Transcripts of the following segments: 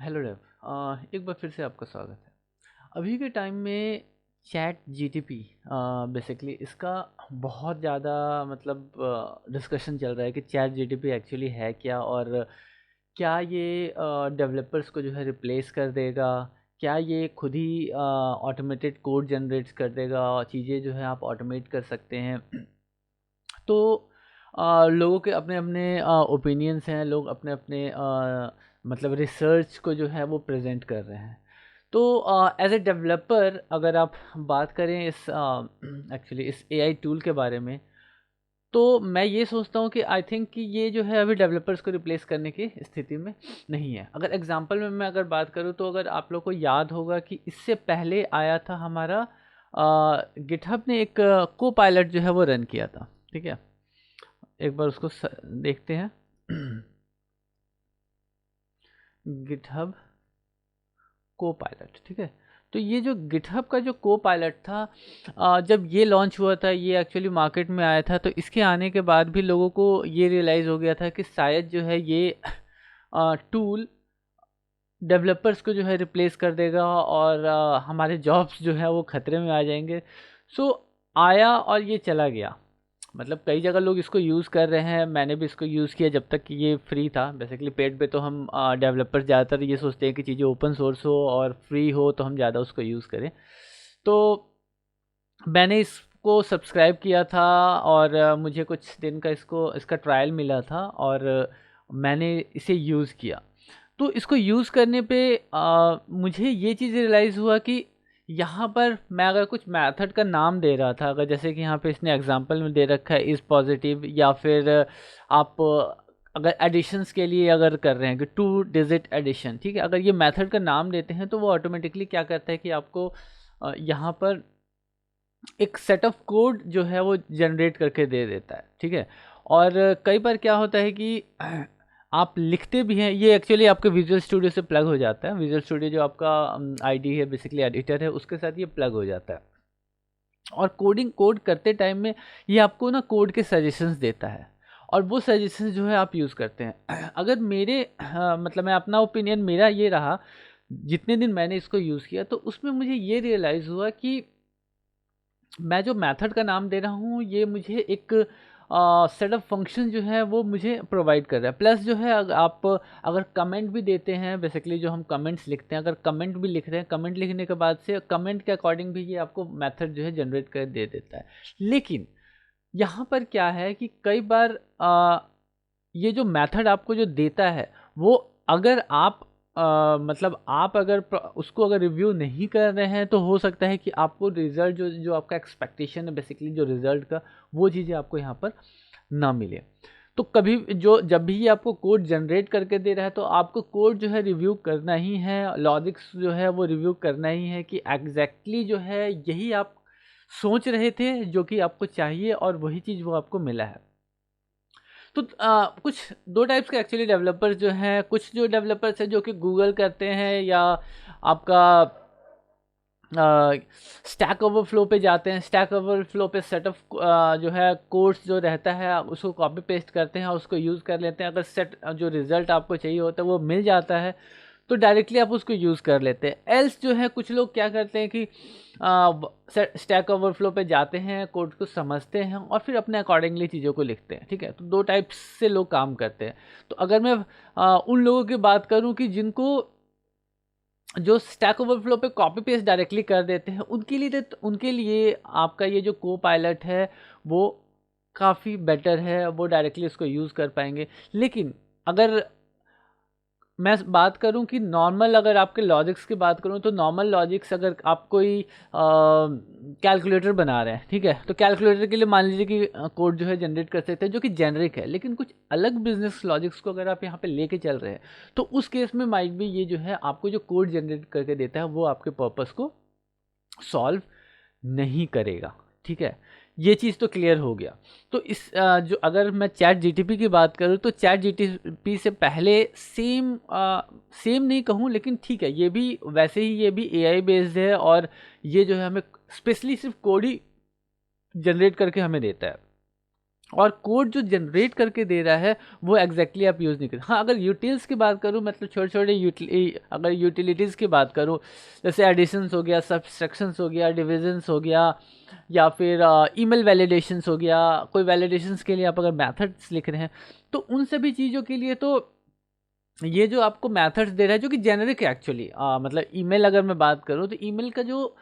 Hello Dave. एक बार फिर से आपका स्वागत है। अभी के टाइम में चैट जीटीपी बेसिकली इसका बहुत ज़्यादा मतलब डिस्कशन चल रहा है कि चैट जीटीपी एक्चुअली है क्या, और क्या ये डेवलपर्स को जो है रिप्लेस कर देगा, क्या ये खुद ही ऑटोमेटेड कोड जनरेट्स कर देगा, चीज़ें जो है आप ऑटोमेट कर सकते हैं। तो लोगों के अपने अपने ओपिनियंस हैं, लोग अपने अपने मतलब रिसर्च को जो है वो प्रेजेंट कर रहे हैं। तो एज ए डेवलपर अगर आप बात करें इस एक्चुअली इस एआई टूल के बारे में, तो मैं ये सोचता हूँ कि आई थिंक कि ये जो है अभी डेवलपर्स को रिप्लेस करने की स्थिति में नहीं है। अगर एग्जांपल में मैं अगर बात करूँ, तो अगर आप लोग को याद होगा कि इससे पहले आया था हमारा गिटहब ने एक को पायलट जो है वो रन किया था। ठीक है, एक बार उसको देखते हैं। गिटहब को पायलट, ठीक है। तो ये जो गिटहब का जो को पायलट था, जब ये लॉन्च हुआ था, ये एक्चुअली मार्केट में आया था, तो इसके आने के बाद भी लोगों को ये रियलाइज़ हो गया था कि शायद जो है ये टूल डेवलपर्स को जो है रिप्लेस कर देगा और हमारे जॉब्स जो है वो खतरे में आ जाएंगे। सो आया और ये चला गया। मतलब कई जगह लोग इसको यूज़ कर रहे हैं, मैंने भी इसको यूज़ किया जब तक कि ये फ्री था। बेसिकली पेड पे तो हम डेवलपर्स ज़्यादातर ये सोचते हैं कि चीज़ें ओपन सोर्स हो और फ्री हो तो हम ज़्यादा उसको यूज़ करें। तो मैंने इसको सब्सक्राइब किया था और मुझे कुछ दिन का इसका ट्रायल मिला था और मैंने इसे यूज़ किया। तो इसको यूज़ करने पे मुझे ये चीज़ रियलाइज़ हुआ कि यहाँ पर मैं अगर कुछ मेथड का नाम दे रहा था, अगर जैसे कि यहाँ पे इसने एग्जांपल में दे रखा है इज़ पॉजिटिव, या फिर आप अगर एडिशंस के लिए अगर कर रहे हैं कि 2 डिजिट एडिशन, ठीक है, अगर ये मेथड का नाम देते हैं तो वो ऑटोमेटिकली क्या करता है कि आपको यहाँ पर एक सेट ऑफ कोड जो है वो जनरेट करके दे देता है। ठीक है, और कई बार क्या होता है कि आप लिखते भी हैं, ये एक्चुअली आपके विजुअल स्टूडियो से प्लग हो जाता है। विजुअल स्टूडियो जो आपका आईडी है, बेसिकली एडिटर है, उसके साथ ये प्लग हो जाता है। और कोड करते टाइम में ये आपको ना कोड के सजेशंस देता है, और वो सजेशंस जो है आप यूज़ करते हैं। अगर मेरे मतलब मैं अपना ओपिनियन मेरा ये रहा, जितने दिन मैंने इसको यूज़ किया, तो उसमें मुझे ये रियलाइज़ हुआ कि मैं जो मेथड का नाम दे रहा हूँ, ये मुझे एक सेट ऑफ फंक्शन जो है वो मुझे प्रोवाइड कर रहा है। प्लस जो है आप अगर कमेंट भी देते हैं, बेसिकली जो हम कमेंट्स लिखते हैं, अगर कमेंट भी लिख रहे हैं, कमेंट लिखने के बाद से कमेंट के अकॉर्डिंग भी ये आपको मेथड जो है जनरेट कर दे देता है। लेकिन यहाँ पर क्या है कि कई बार ये जो मेथड आपको जो देता है, वो अगर आप मतलब आप अगर उसको अगर रिव्यू नहीं कर रहे हैं, तो हो सकता है कि आपको रिज़ल्ट जो जो आपका एक्सपेक्टेशन है, बेसिकली जो रिज़ल्ट का, वो चीज़ें आपको यहाँ पर ना मिले। तो कभी जो जब भी ये आपको कोड जनरेट करके दे रहा है, तो आपको कोड जो है रिव्यू करना ही है, लॉजिक्स जो है वो रिव्यू करना ही है कि एग्जैक्टली जो है यही आप सोच रहे थे जो कि आपको चाहिए, और वही चीज़ वो आपको मिला है। तो कुछ 2 टाइप्स के एक्चुअली डेवलपर्स जो हैं, कुछ जो डेवलपर्स हैं जो कि गूगल करते हैं, या आपका स्टैक ओवरफ्लो पे जाते हैं। स्टैक ओवरफ्लो पे सेट ऑफ जो है कोड्स जो रहता है, आप उसको कॉपी पेस्ट करते हैं और उसको यूज़ कर लेते हैं। अगर सेट जो रिज़ल्ट आपको चाहिए होता है वो मिल जाता है, तो डायरेक्टली आप उसको यूज़ कर लेते हैं। एल्स जो है कुछ लोग क्या करते हैं कि स्टैक ओवरफ्लो पे जाते हैं, कोड को समझते हैं और फिर अपने अकॉर्डिंगली चीज़ों को लिखते हैं। ठीक है, तो 2 टाइप्स से लोग काम करते हैं। तो अगर मैं उन लोगों की बात करूं कि जिनको जो स्टैक ओवरफ्लो पे कॉपी पेस्ट डायरेक्टली कर देते हैं, उनके लिए आपका ये जो को पायलट है वो काफ़ी बेटर है, वो डायरेक्टली उसको यूज़ कर पाएंगे। लेकिन अगर मैं बात करूं कि नॉर्मल, अगर आपके लॉजिक्स की बात करूं, तो नॉर्मल लॉजिक्स अगर आप कोई कैलकुलेटर बना रहे हैं, ठीक है, तो कैलकुलेटर के लिए मान लीजिए कि कोड जो है जनरेट कर सकते हैं जो कि जेनरिक है। लेकिन कुछ अलग बिजनेस लॉजिक्स को अगर आप यहाँ पे लेके चल रहे हैं, तो उस केस में माइट भी ये जो है आपको जो कोड जनरेट करके देता है वो आपके पर्पस को सॉल्व नहीं करेगा। ठीक है, ये चीज़ तो क्लियर हो गया। तो इस जो अगर मैं चैट जीटीपी की बात करूँ, तो चैट जीटीपी से पहले सेम नहीं कहूँ, लेकिन ठीक है, ये भी वैसे ही ये भी एआई बेस्ड है, और ये जो है हमें स्पेशली सिर्फ कोड ही जनरेट करके हमें देता है। और कोड जो जनरेट करके दे रहा है वो एग्जैक्टली आप यूज़ नहीं करते। हाँ, अगर यूटिल्स की बात करूँ, मतलब छोटे छोटे अगर यूटिलिटीज़ की बात करूँ, जैसे एडिशंस हो गया, सब्सट्रैक्शंस हो गया, डिविजन्स हो गया, या फिर ईमेल वैलिडेशंस हो गया, कोई वैलिडेशंस के लिए आप अगर मेथड्स लिख रहे हैं, तो उन सभी चीज़ों के लिए तो ये जो आपको मेथड्स दे रहा है जो कि जेनरिक है एक्चुअली। मतलब ईमेल अगर मैं बात करूँ तो ईमेल का जो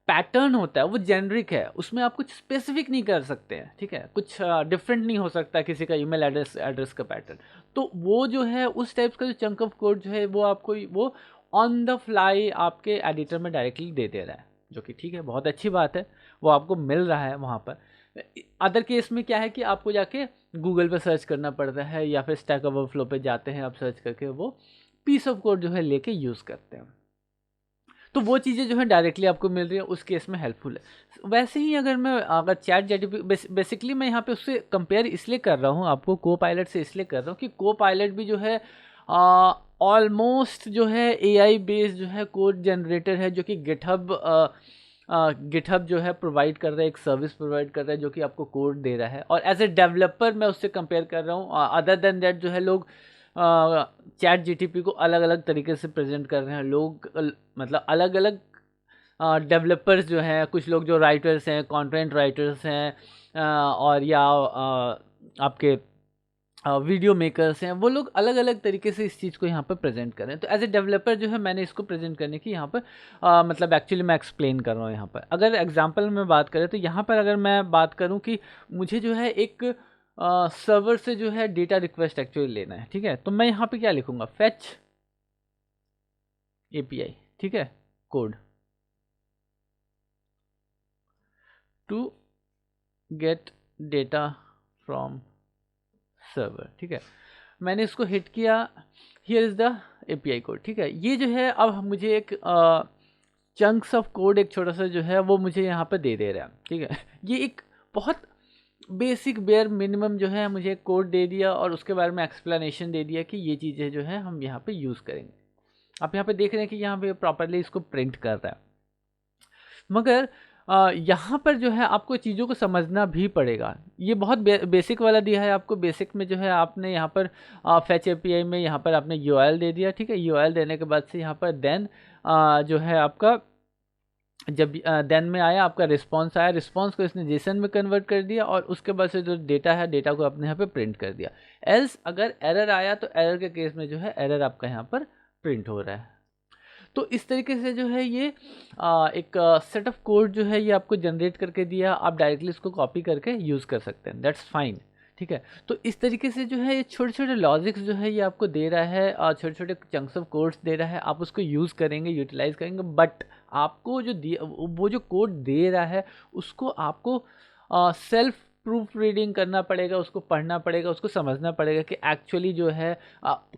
पैटर्न होता है वो जेनरिक है, उसमें आप कुछ स्पेसिफिक नहीं कर सकते हैं, ठीक है, कुछ डिफरेंट नहीं हो सकता किसी का ईमेल एड्रेस का पैटर्न। तो वो जो है उस टाइप का जो चंक ऑफ कोड जो है वो आपको वो ऑन द फ्लाई आपके एडिटर में डायरेक्टली दे रहा है, जो कि ठीक है, बहुत अच्छी बात है, वो आपको मिल रहा है वहाँ पर। अदर केस में क्या है कि आपको जाके गूगल पे सर्च करना पड़ता है, या फिर स्टैक ओवरफ्लो पे जाते हैं आप, सर्च करके वो पीस ऑफ कोड जो है लेके यूज़ करते हैं। तो वो चीज़ें जो है डायरेक्टली आपको मिल रही है, उस केस में हेल्पफुल है। वैसे ही अगर चैट जीटीपी, बेसिकली मैं यहाँ पे उससे कंपेयर इसलिए कर रहा हूँ आपको, को पायलट से इसलिए कर रहा हूँ कि को पायलट भी जो है ऑलमोस्ट जो है एआई बेस्ड जो है कोड जनरेटर है, जो कि गिटहब जो है प्रोवाइड कर रहा है, एक सर्विस प्रोवाइड कर रहा है जो कि आपको कोड दे रहा है। और एज ए डेवलपर मैं उससे कंपेयर कर रहा हूँ। अदर देन दैट जो है लोग चैट जीटीपी को अलग अलग तरीके से प्रेजेंट कर रहे हैं लोग, मतलब अलग अलग डेवलपर्स जो हैं, कुछ लोग जो राइटर्स हैं, कंटेंट राइटर्स हैं, और या आपके वीडियो मेकर्स हैं, वो लोग अलग अलग तरीके से इस चीज़ को यहाँ पर प्रेजेंट कर रहे हैं। तो एज ए डेवलपर जो है मैंने इसको प्रेजेंट करने की यहाँ पर मतलब एक्चुअली मैं एक्सप्लेन कर रहा हूँ यहाँ पर। अगर एग्जांपल में बात करें तो यहाँ पर अगर मैं बात करूँ कि मुझे जो है एक सर्वर से जो है डेटा रिक्वेस्ट एक्चुअली लेना है, ठीक है, तो मैं यहाँ पे क्या लिखूँगा, फेच एपीआई, ठीक है, code to get data from server, ठीक है, मैंने इसको हिट किया, here is the API code, ठीक है। ये जो है अब मुझे एक चंक्स ऑफ कोड एक छोटा सा जो है वो मुझे यहाँ पे दे रहा है, ठीक है। ये एक बहुत बेसिक बेयर मिनिमम जो है मुझे कोड दे दिया, और उसके बारे में एक्सप्लेनेशन दे दिया कि ये चीज़ें जो है हम यहाँ पे यूज़ करेंगे। आप यहाँ पे देख रहे हैं कि यहाँ पे प्रॉपरली इसको प्रिंट कर रहा है, मगर यहाँ पर जो है आपको चीज़ों को समझना भी पड़ेगा। ये बहुत बेसिक वाला दिया है आपको, बेसिक में जो है आपने यहाँ पर फैच एपीआई में यहाँ पर आपने यूआरएल दे दिया, ठीक है। यूआरएल देने के बाद से यहाँ पर देन जो है आपका जब देन में आया आपका रिस्पांस आया, रिस्पांस को इसने जेसन में कन्वर्ट कर दिया, और उसके बाद से जो डेटा है डेटा को अपने यहाँ पे प्रिंट कर दिया। एल्स अगर एरर आया तो एरर के केस में जो है एरर आपका यहाँ पर प्रिंट हो रहा है। तो इस तरीके से जो है ये एक सेट ऑफ कोड जो है ये आपको जनरेट करके दिया, आप डायरेक्टली इसको कॉपी करके यूज़ कर सकते हैं, दैट्स फाइन, ठीक है। तो इस तरीके से जो है ये छोटे छोटे लॉजिक्स जो है ये आपको दे रहा है, छोटे छोटे चंक्स ऑफ कोड्स दे रहा है, आप उसको यूज़ करेंगे, यूटिलाइज करेंगे, बट आपको जो दिया वो जो कोड दे रहा है उसको आपको सेल्फ प्रूफ रीडिंग करना पड़ेगा, उसको पढ़ना पड़ेगा, उसको समझना पड़ेगा कि एक्चुअली जो है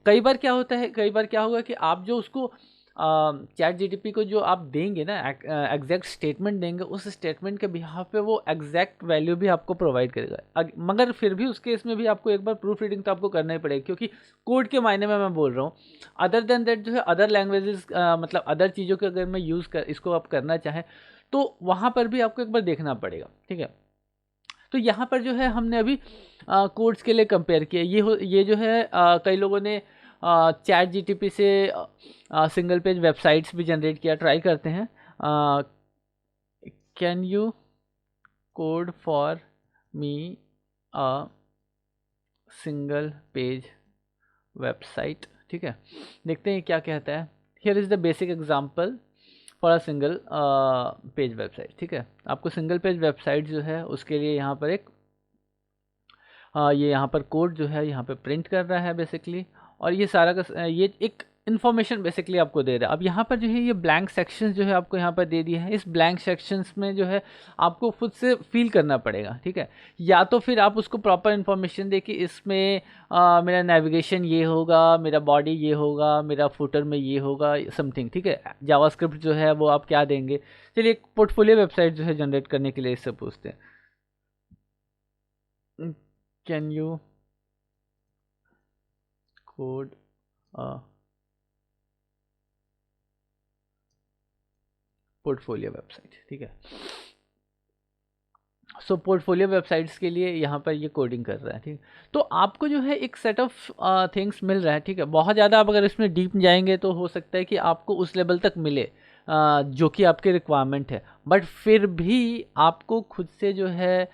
कई बार क्या होता है, कई बार क्या होगा कि आप जो उसको चैट जीटीपी को जो आप देंगे ना, एग्जैक्ट स्टेटमेंट देंगे, उस स्टेटमेंट के बिहाफ पे वो एग्जैक्ट वैल्यू भी आपको प्रोवाइड करेगा, मगर फिर भी उस केस में भी आपको एक बार प्रूफ रीडिंग तो आपको करना ही पड़ेगा, क्योंकि कोड के मायने में मैं बोल रहा हूँ। अदर देन दैट जो है अदर लैंग्वेजेस, मतलब अदर चीज़ों के अगर मैं यूज़ कर इसको आप करना चाहें तो वहाँ पर भी आपको एक बार देखना पड़ेगा, ठीक है। तो यहाँ पर जो है हमने अभी कोड्स के लिए कंपेयर किया, ये जो है कई लोगों ने चैट जीटीपी से सिंगल पेज वेबसाइट्स भी जनरेट किया, ट्राई करते हैं। Can you code for me a single page website, ठीक है, देखते हैं क्या कहता है। Here is the basic example for a single page website, ठीक है। आपको सिंगल पेज वेबसाइट जो है उसके लिए यहाँ पर एक ये यहाँ पर कोड जो है यहाँ पे प्रिंट कर रहा है बेसिकली, और ये सारा का ये एक इन्फॉर्मेशन बेसिकली आपको दे रहा है। अब यहाँ पर जो है ये ब्लैंक सेक्शंस जो है आपको यहाँ पर दे दिया है, इस ब्लैंक सेक्शंस में जो है आपको खुद से फील करना पड़ेगा, ठीक है। या तो फिर आप उसको प्रॉपर इन्फॉर्मेशन दे कि इसमें मेरा नेविगेशन ये होगा, मेरा बॉडी ये होगा, मेरा फुटर में ये होगा, समथिंग, ठीक है। जावास्क्रिप्ट जो है वो आप क्या देंगे। चलिए एक पोर्टफोलियो वेबसाइट जो है जनरेट करने के लिए इससे पूछते हैं, can you code portfolio website, ठीक है। सो पोर्टफोलियो वेबसाइट्स के लिए यहाँ पर ये कोडिंग कर रहा है, ठीक। तो आपको जो है एक सेट ऑफ थिंग्स मिल रहा है, ठीक है। बहुत ज़्यादा आप अगर इसमें डीप जाएंगे तो हो सकता है कि आपको उस लेवल तक मिले जो कि आपके रिक्वायरमेंट है, बट फिर भी आपको खुद से जो है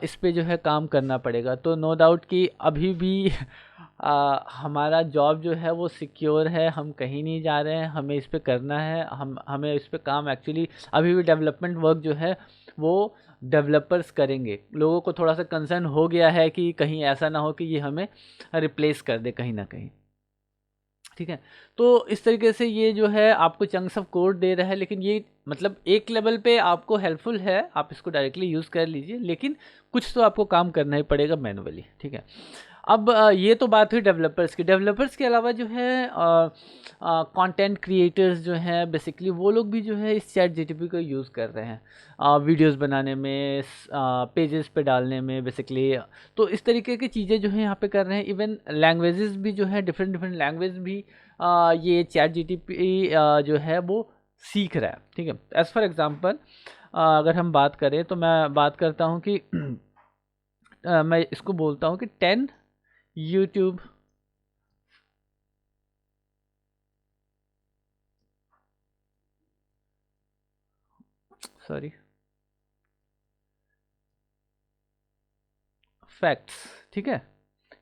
इस पे जो है काम करना पड़ेगा। तो नो डाउट कि अभी भी हमारा जॉब जो है वो सिक्योर है, हम कहीं नहीं जा रहे हैं, हमें इस पे करना है, हमें इस पे काम एक्चुअली अभी भी डेवलपमेंट वर्क जो है वो डेवलपर्स करेंगे। लोगों को थोड़ा सा कंसर्न हो गया है कि कहीं ऐसा ना हो कि ये हमें रिप्लेस कर दे कहीं ना कहीं, ठीक है। तो इस तरीके से ये जो है आपको चंक्स ऑफ कोड दे रहा है, लेकिन ये मतलब एक लेवल पे आपको हेल्पफुल है, आप इसको डायरेक्टली यूज़ कर लीजिए, लेकिन कुछ तो आपको काम करना ही पड़ेगा मैनुअली, ठीक है। अब ये तो बात हुई डेवलपर्स की। डेवलपर्स के अलावा जो है कंटेंट क्रिएटर्स जो हैं बेसिकली वो लोग भी जो है इस चैट जीटीपी को यूज़ कर रहे हैं वीडियोस बनाने में, पेजेस पे डालने में बेसिकली। तो इस तरीके की चीज़ें जो है यहाँ पे कर रहे हैं। इवन लैंग्वेजेस भी जो है डिफरेंट डिफरेंट लैंग्वेज भी ये चैट जीटीपी जो है वो सीख रहा है, ठीक है। एज़ फॉर एग्ज़ाम्पल अगर हम बात करें तो मैं बात करता हूँ कि मैं इसको बोलता हूँ कि 10 YouTube सॉरी फैक्ट्स, ठीक है।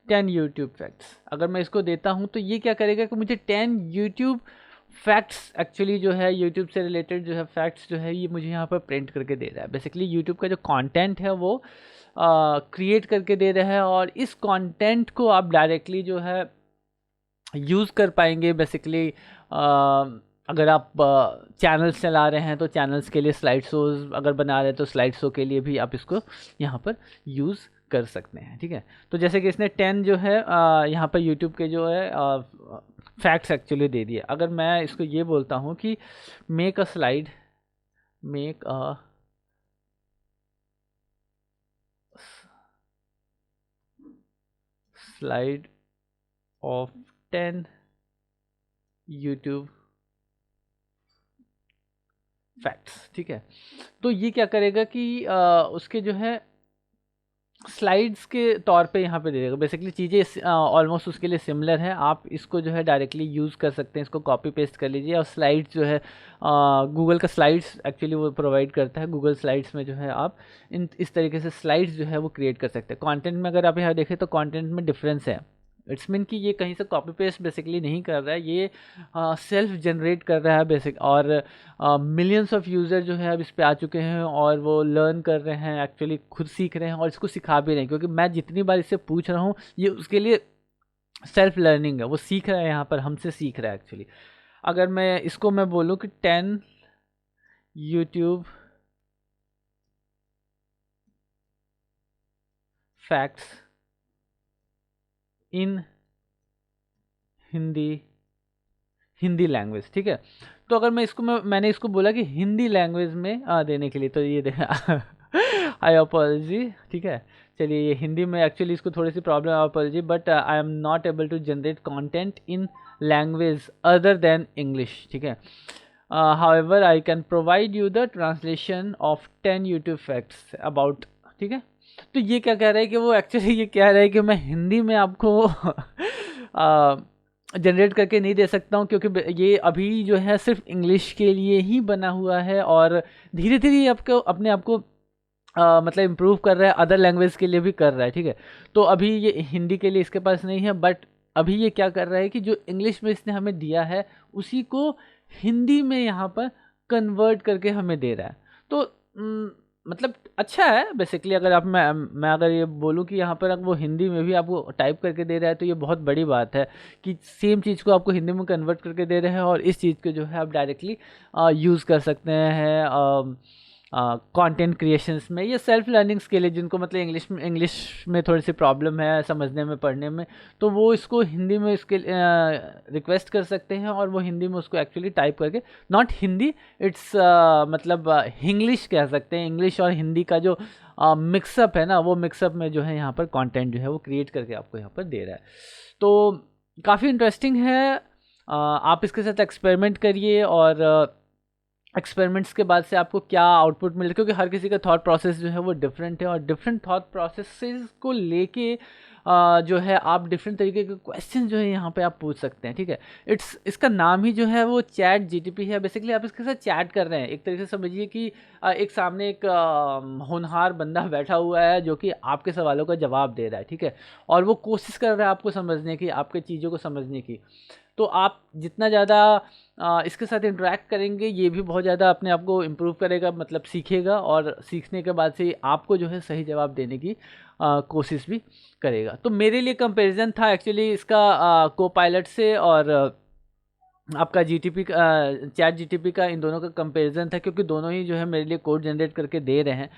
10 YouTube फैक्ट्स अगर मैं इसको देता हूँ तो ये क्या करेगा कि मुझे 10 YouTube फैक्ट्स एक्चुअली जो है YouTube से रिलेटेड जो है फैक्ट्स जो है ये मुझे यहाँ पर प्रिंट करके दे रहा है। बेसिकली YouTube का जो कंटेंट है वो क्रिएट करके दे रहा है, और इस कंटेंट को आप डायरेक्टली जो है यूज़ कर पाएंगे बेसिकली। अगर आप चैनल्स चला रहे हैं तो चैनल्स के लिए स्लाइड शोज़ अगर बना रहे हैं तो स्लाइड शो के लिए भी आप इसको यहाँ पर यूज़ कर सकते हैं, ठीक है। तो जैसे कि इसने 10 जो है यहाँ पर यूट्यूब के जो है फैक्ट्स एक्चुअली दे दिए। अगर मैं इसको ये बोलता हूँ कि make a slide of 10 YouTube facts, ठीक है। तो ये क्या करेगा कि उसके जो है स्लाइड्स के तौर पे यहाँ पे दे देगा। बेसिकली चीज़ें ऑलमोस्ट उसके लिए सिमिलर है, आप इसको जो है डायरेक्टली यूज़ कर सकते हैं। इसको कॉपी पेस्ट कर लीजिए, और स्लाइड्स जो है गूगल का स्लाइड्स एक्चुअली वो प्रोवाइड करता है। गूगल स्लाइड्स में जो है आप इस तरीके से स्लाइड्स जो है वो क्रिएट कर सकते हैं। कंटेंट में अगर आप यहाँ देखें तो कंटेंट में डिफरेंस है। इट्स मीन कि ये कहीं से कॉपी पेस्ट बेसिकली नहीं कर रहा है, ये सेल्फ जनरेट कर रहा है बेसिक। और मिलियंस ऑफ यूज़र जो है अब इस पे आ चुके हैं और वो लर्न कर रहे हैं, एक्चुअली खुद सीख रहे हैं और इसको सिखा भी रहे हैं। क्योंकि मैं जितनी बार इससे पूछ रहा हूँ ये उसके लिए सेल्फ लर्निंग है, वो सीख रहा है, यहाँ पर हमसे सीख रहा है एक्चुअली। अगर मैं इसको मैं बोलूँ कि 10 YouTube facts in Hindi language, ठीक है। तो अगर मैंने इसको बोला कि हिंदी लैंग्वेज में देने के लिए, तो ये देखा आई अपॉलजी, ठीक है। चलिए ये हिंदी में एक्चुअली इसको थोड़ी सी प्रॉब्लम है, apology, but I am not able to generate content in language other than English, ठीक है। However I can provide you the translation of 10 YouTube facts about, ठीक है। तो ये क्या कह रहा है कि वो एक्चुअली ये कह रहा है कि मैं हिंदी में आपको जनरेट करके नहीं दे सकता हूँ, क्योंकि ये अभी जो है सिर्फ इंग्लिश के लिए ही बना हुआ है, और धीरे धीरे ये आपको अपने आप को मतलब इम्प्रूव कर रहा है, अदर लैंग्वेज के लिए भी कर रहा है, ठीक है। तो अभी ये हिंदी के लिए इसके पास नहीं है, बट अभी ये क्या कर रहा है कि जो इंग्लिश में इसने हमें दिया है उसी को हिंदी में यहाँ पर कन्वर्ट करके हमें दे रहा है। तो मतलब अच्छा है बेसिकली। अगर आप मैं अगर ये बोलूँ कि यहाँ पर अब वो हिंदी में भी आपको टाइप करके दे रहा है, तो ये बहुत बड़ी बात है कि सेम चीज़ को आपको हिंदी में कन्वर्ट करके दे रहे हैं, और इस चीज़ को जो है आप डायरेक्टली यूज़ कर सकते हैं कंटेंट क्रिएशंस में, या सेल्फ लर्निंग्स के लिए जिनको मतलब इंग्लिश में थोड़ी सी प्रॉब्लम है समझने में, पढ़ने में, तो वो इसको हिंदी में इसके रिक्वेस्ट कर सकते हैं, और वो हिंदी में उसको एक्चुअली टाइप करके, नॉट हिंदी, इट्स मतलब इंग्लिश कह सकते हैं। इंग्लिश और हिंदी का जो मिक्सअप है ना, वो मिक्सअप में जो है यहाँ पर कंटेंट जो है वो क्रिएट करके आपको यहाँ पर दे रहा है। तो काफ़ी इंटरेस्टिंग है, आप इसके साथ एक्सपेरिमेंट करिए, और एक्सपेरिमेंट्स के बाद से आपको क्या आउटपुट मिले, क्योंकि हर किसी का थॉट प्रोसेस जो है वो डिफरेंट है, और डिफरेंट थॉट प्रोसेसेस को लेके जो है आप डिफरेंट तरीके के क्वेश्चन जो है यहाँ पे आप पूछ सकते हैं, ठीक है। इसका नाम ही जो है वो चैट जीटीपी है। बेसिकली आप इसके साथ चैट कर रहे हैं, एक तरीके से समझिए कि एक सामने एक होनहार बंदा बैठा हुआ है जो कि आपके सवालों का जवाब दे रहा है, ठीक है, और वो कोशिश कर रहा है आपको समझने की, आपके चीज़ों को समझने की। तो आप जितना ज़्यादा इसके साथ इंटरेक्ट करेंगे, ये भी बहुत ज़्यादा अपने आप को इम्प्रूव करेगा, मतलब सीखेगा, और सीखने के बाद से आपको जो है सही जवाब देने की कोशिश भी करेगा। तो मेरे लिए कंपैरिजन था एक्चुअली इसका को पायलट से और आपका जीटीपी चैट जीटीपी का, इन दोनों का कंपैरिजन था, क्योंकि दोनों ही जो है मेरे लिए कोड जनरेट करके दे रहे हैं।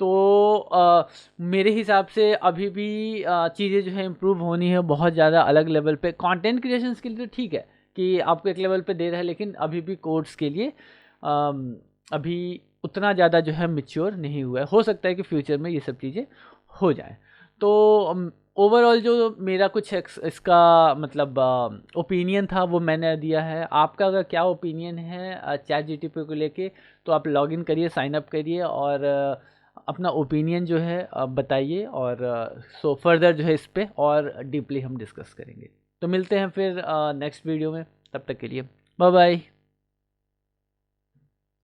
तो मेरे हिसाब से अभी भी चीज़ें जो है इम्प्रूव होनी है बहुत ज़्यादा अलग लेवल पे। कंटेंट क्रिएशन के लिए तो ठीक है कि आपको एक लेवल पे दे रहा है, लेकिन अभी भी कोड्स के लिए अभी उतना ज़्यादा जो है मैच्योर नहीं हुआ है। हो सकता है कि फ्यूचर में ये सब चीज़ें हो जाए। तो ओवरऑल जो मेरा कुछ इसका मतलब ओपिनियन था वो मैंने दिया है। आपका अगर क्या ओपिनियन है चैट जीटीपी को लेके, तो आप लॉगिन करिए, साइन अप करिए, और अपना ओपिनियन जो है बताइए, और सो फर्दर जो है इस पे और डीपली हम डिस्कस करेंगे। तो मिलते हैं फिर नेक्स्ट वीडियो में, तब तक के लिए बाय बाय।